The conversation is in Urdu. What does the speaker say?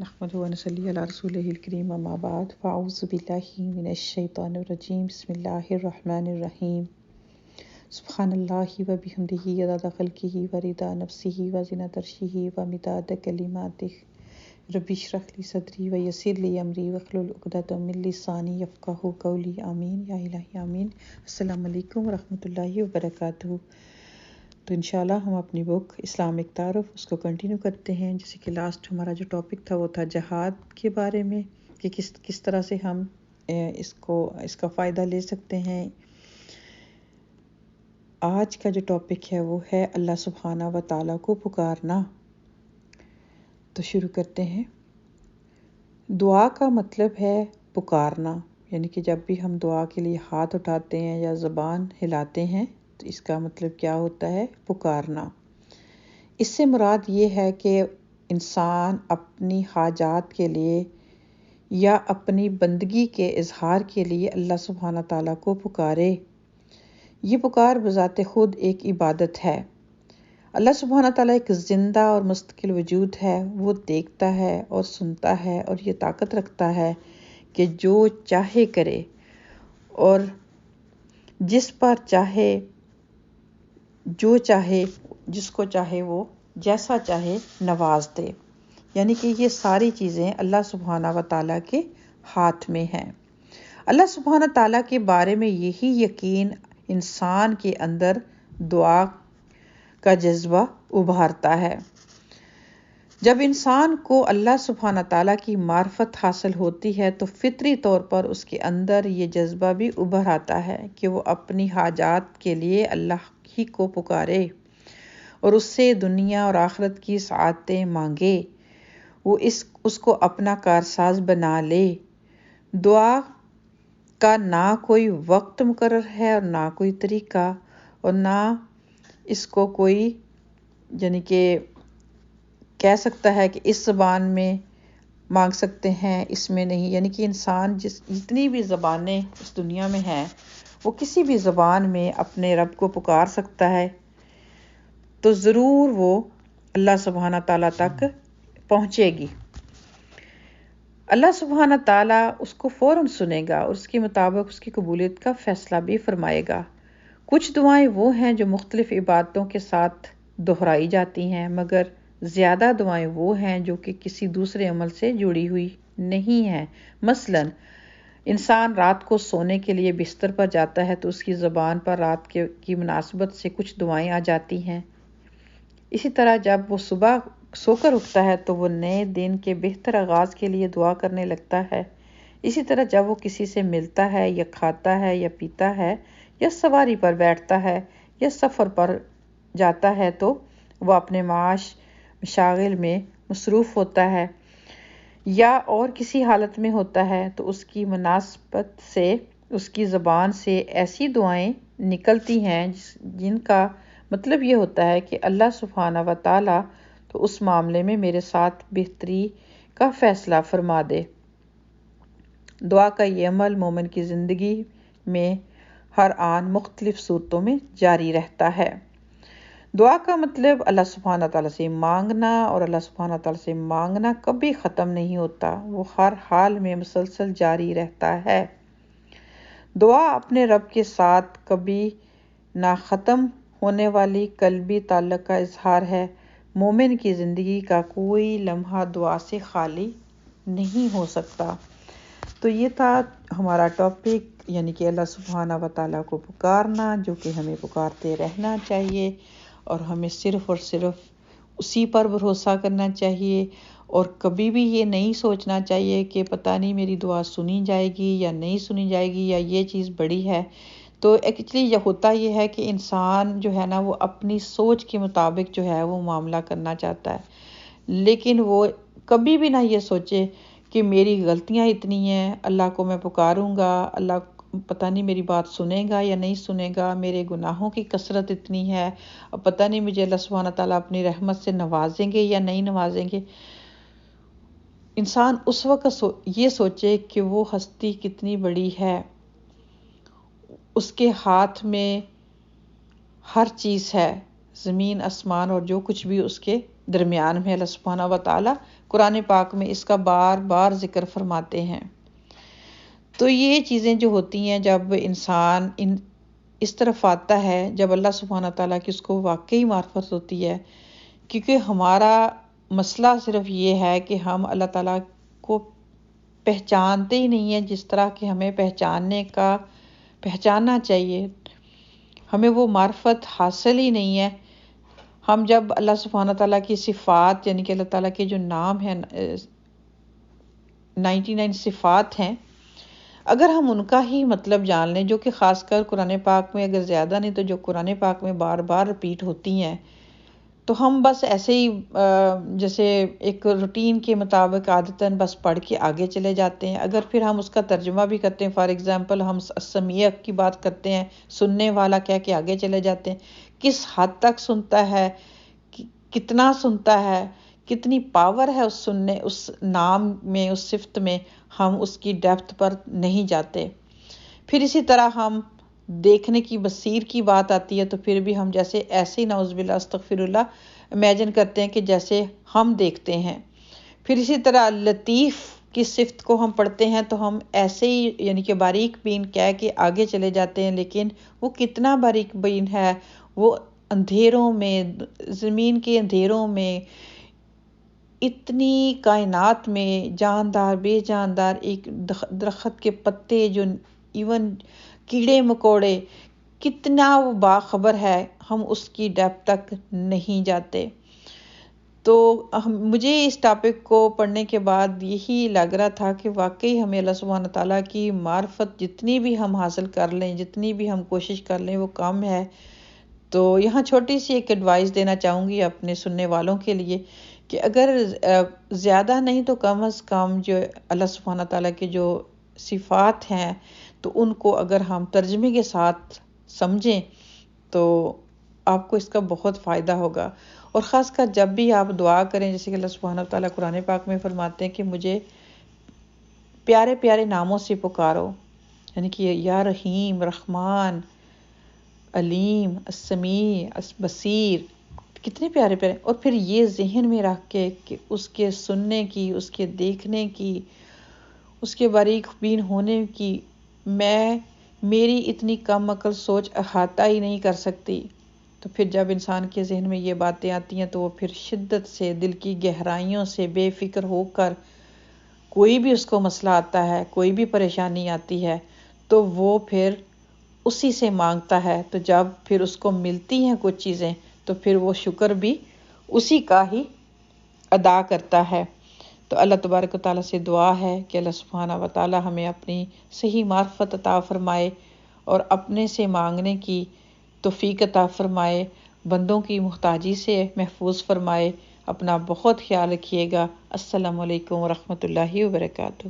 نحمده ونصلي على رسوله الكريم اما بعد فاعوذ بالله من الشيطان الرجيم بسم الله الرحمن الرحيم سبحان الله وبحمده عدد خلقه ورضا نفسه وزنة عرشه ومداد كلماته رب اشرح لي صدري ويسر لي امري واحلل عقدة من لساني يفقهوا قولي آمین یا الہی آمین۔ السلام علیکم ورحمۃ اللہ وبرکاتہ۔ تو انشاءاللہ ہم اپنی بک اسلامک تعارف اس کو کنٹینیو کرتے ہیں، جیسے کہ لاسٹ ہمارا جو ٹاپک تھا وہ تھا جہاد کے بارے میں، کہ کس طرح سے ہم اس کا فائدہ لے سکتے ہیں۔ آج کا جو ٹاپک ہے وہ ہے اللہ سبحانہ و تعالیٰ کو پکارنا۔ تو شروع کرتے ہیں۔ دعا کا مطلب ہے پکارنا، یعنی کہ جب بھی ہم دعا کے لیے ہاتھ اٹھاتے ہیں یا زبان ہلاتے ہیں تو اس کا مطلب کیا ہوتا ہے؟ پکارنا۔ اس سے مراد یہ ہے کہ انسان اپنی حاجات کے لیے یا اپنی بندگی کے اظہار کے لیے اللہ سبحانہ تعالیٰ کو پکارے۔ یہ پکار بذات خود ایک عبادت ہے۔ اللہ سبحانہ تعالیٰ ایک زندہ اور مستقل وجود ہے، وہ دیکھتا ہے اور سنتا ہے اور یہ طاقت رکھتا ہے کہ جو چاہے کرے اور جس پر چاہے، جو چاہے، جس کو چاہے وہ جیسا چاہے نواز دے، یعنی کہ یہ ساری چیزیں اللہ سبحانہ و تعالیٰ کے ہاتھ میں ہیں۔ اللہ سبحانہ تعالیٰ کے بارے میں یہی یقین انسان کے اندر دعا کا جذبہ ابھارتا ہے۔ جب انسان کو اللہ سبحانہ تعالیٰ کی معرفت حاصل ہوتی ہے تو فطری طور پر اس کے اندر یہ جذبہ بھی ابھر آتا ہے کہ وہ اپنی حاجات کے لیے اللہ ہی کو پکارے اور اس سے دنیا اور آخرت کی سعادتیں مانگے، وہ اس کو اپنا کارساز بنا لے۔ دعا کا نہ کوئی وقت مقرر ہے اور نہ کوئی طریقہ، اور نہ اس کو کوئی یعنی کہ کہہ سکتا ہے کہ اس زبان میں مانگ سکتے ہیں، اس میں نہیں، یعنی کہ انسان جتنی بھی زبانیں اس دنیا میں ہیں وہ کسی بھی زبان میں اپنے رب کو پکار سکتا ہے، تو ضرور وہ اللہ سبحانہ تعالیٰ تک پہنچے گی۔ اللہ سبحانہ تعالیٰ اس کو فوراً سنے گا اور اس کے مطابق اس کی قبولیت کا فیصلہ بھی فرمائے گا۔ کچھ دعائیں وہ ہیں جو مختلف عبادتوں کے ساتھ دہرائی جاتی ہیں، مگر زیادہ دعائیں وہ ہیں جو کہ کسی دوسرے عمل سے جڑی ہوئی نہیں ہیں۔ مثلاً انسان رات کو سونے کے لیے بستر پر جاتا ہے تو اس کی زبان پر رات کی مناسبت سے کچھ دعائیں آ جاتی ہیں۔ اسی طرح جب وہ صبح سو کر اٹھتا ہے تو وہ نئے دن کے بہتر آغاز کے لیے دعا کرنے لگتا ہے۔ اسی طرح جب وہ کسی سے ملتا ہے یا کھاتا ہے یا پیتا ہے یا سواری پر بیٹھتا ہے یا سفر پر جاتا ہے تو وہ اپنے مشاغل میں مصروف ہوتا ہے یا اور کسی حالت میں ہوتا ہے تو اس کی مناسبت سے اس کی زبان سے ایسی دعائیں نکلتی ہیں جن کا مطلب یہ ہوتا ہے کہ اللہ سبحانہ و تعالیٰ تو اس معاملے میں میرے ساتھ بہتری کا فیصلہ فرما دے۔ دعا کا یہ عمل مومن کی زندگی میں ہر آن مختلف صورتوں میں جاری رہتا ہے۔ دعا کا مطلب اللہ سبحانہ تعالیٰ سے مانگنا، اور اللہ سبحانہ تعالیٰ سے مانگنا کبھی ختم نہیں ہوتا، وہ ہر حال میں مسلسل جاری رہتا ہے۔ دعا اپنے رب کے ساتھ کبھی نہ ختم ہونے والی قلبی تعلق کا اظہار ہے۔ مومن کی زندگی کا کوئی لمحہ دعا سے خالی نہیں ہو سکتا۔ تو یہ تھا ہمارا ٹاپک، یعنی کہ اللہ سبحانہ و تعالیٰ کو پکارنا، جو کہ ہمیں پکارتے رہنا چاہیے اور ہمیں صرف اور صرف اسی پر بھروسہ کرنا چاہیے، اور کبھی بھی یہ نہیں سوچنا چاہیے کہ پتہ نہیں میری دعا سنی جائے گی یا نہیں سنی جائے گی یا یہ چیز بڑی ہے۔ تو ایکچولی یہ ہوتا یہ ہے کہ انسان جو ہے نا وہ اپنی سوچ کے مطابق جو ہے وہ معاملہ کرنا چاہتا ہے، لیکن وہ کبھی بھی نہ یہ سوچے کہ میری غلطیاں اتنی ہیں، اللہ کو میں پکاروں گا، اللہ پتہ نہیں میری بات سنے گا یا نہیں سنے گا، میرے گناہوں کی کثرت اتنی ہے، اور پتہ نہیں مجھے اللہ سبحانہ تعالیٰ اپنی رحمت سے نوازیں گے یا نہیں نوازیں گے۔ انسان اس وقت یہ سوچے کہ وہ ہستی کتنی بڑی ہے، اس کے ہاتھ میں ہر چیز ہے، زمین آسمان اور جو کچھ بھی اس کے درمیان میں اللہ سبحانہ و تعالیٰ قرآن پاک میں اس کا بار بار ذکر فرماتے ہیں۔ تو یہ چیزیں جو ہوتی ہیں جب انسان اس طرف آتا ہے، جب اللہ سبحانہ تعالیٰ کی اس کو واقعی معرفت ہوتی ہے، کیونکہ ہمارا مسئلہ صرف یہ ہے کہ ہم اللہ تعالیٰ کو پہچانتے ہی نہیں ہیں جس طرح کہ ہمیں پہچاننا چاہیے، ہمیں وہ معرفت حاصل ہی نہیں ہے۔ ہم جب اللہ سبحانہ تعالیٰ کی صفات یعنی کہ اللہ تعالیٰ کے جو نام ہیں 99 صفات ہیں، اگر ہم ان کا ہی مطلب جان لیں، جو کہ خاص کر قرآن پاک میں اگر زیادہ نہیں تو جو قرآن پاک میں بار بار ریپیٹ ہوتی ہیں، تو ہم بس ایسے ہی جیسے ایک روٹین کے مطابق عادتاً بس پڑھ کے آگے چلے جاتے ہیں۔ اگر پھر ہم اس کا ترجمہ بھی کرتے ہیں، فار ایگزامپل ہم سمیع کی بات کرتے ہیں، سننے والا کہہ کے آگے چلے جاتے ہیں، کس حد تک سنتا ہے، کتنا سنتا ہے، کتنی پاور ہے اس نام میں، اس صفت میں، ہم اس کی ڈیپتھ پر نہیں جاتے۔ پھر اسی طرح ہم دیکھنے کی بصیر کی بات آتی ہے، تو پھر بھی ہم جیسے ایسے ہی نعوذ باللہ استغفر اللہ امیجن کرتے ہیں کہ جیسے ہم دیکھتے ہیں۔ پھر اسی طرح لطیف کی صفت کو ہم پڑھتے ہیں تو ہم ایسے ہی یعنی کہ باریک بین کہہ کے آگے چلے جاتے ہیں، لیکن وہ کتنا باریک بین ہے، وہ اندھیروں میں، زمین کے اندھیروں میں، اتنی کائنات میں جاندار بے جاندار ایک درخت کے پتے، جو ایون کیڑے مکوڑے، کتنا وہ باخبر ہے، ہم اس کی ڈیپتھ تک نہیں جاتے۔ تو مجھے اس ٹاپک کو پڑھنے کے بعد یہی لگ رہا تھا کہ واقعی ہمیں اللہ سبحانہ تعالیٰ کی معرفت جتنی بھی ہم حاصل کر لیں، جتنی بھی ہم کوشش کر لیں، وہ کم ہے۔ تو یہاں چھوٹی سی ایک ایڈوائس دینا چاہوں گی اپنے سننے والوں کے لیے کہ اگر زیادہ نہیں تو کم از کم جو اللہ سبحانہ تعالیٰ کے جو صفات ہیں، تو ان کو اگر ہم ترجمے کے ساتھ سمجھیں تو آپ کو اس کا بہت فائدہ ہوگا۔ اور خاص کر جب بھی آپ دعا کریں، جیسے کہ اللہ سبحانہ تعالیٰ قرآن پاک میں فرماتے ہیں کہ مجھے پیارے پیارے ناموں سے پکارو، یعنی کہ یا رحیم، رحمان، علیم، السمیع، البصیر، کتنے پیارے پیارے۔ اور پھر یہ ذہن میں رکھ کے کہ اس کے سننے کی، اس کے دیکھنے کی، اس کے باریک بین ہونے کی میری اتنی کم عقل سوچ احاطہ ہی نہیں کر سکتی۔ تو پھر جب انسان کے ذہن میں یہ باتیں آتی ہیں تو وہ پھر شدت سے، دل کی گہرائیوں سے بے فکر ہو کر، کوئی بھی اس کو مسئلہ آتا ہے، کوئی بھی پریشانی آتی ہے، تو وہ پھر اسی سے مانگتا ہے۔ تو جب پھر اس کو ملتی ہیں کچھ چیزیں، تو پھر وہ شکر بھی اسی کا ہی ادا کرتا ہے۔ تو اللہ تبارک و تعالیٰ سے دعا ہے کہ اللہ سبحانہ و تعالیٰ ہمیں اپنی صحیح معرفت عطا فرمائے اور اپنے سے مانگنے کی توفیق عطا فرمائے، بندوں کی محتاجی سے محفوظ فرمائے۔ اپنا بہت خیال رکھیے گا۔ السلام علیکم ورحمۃ اللہ وبرکاتہ۔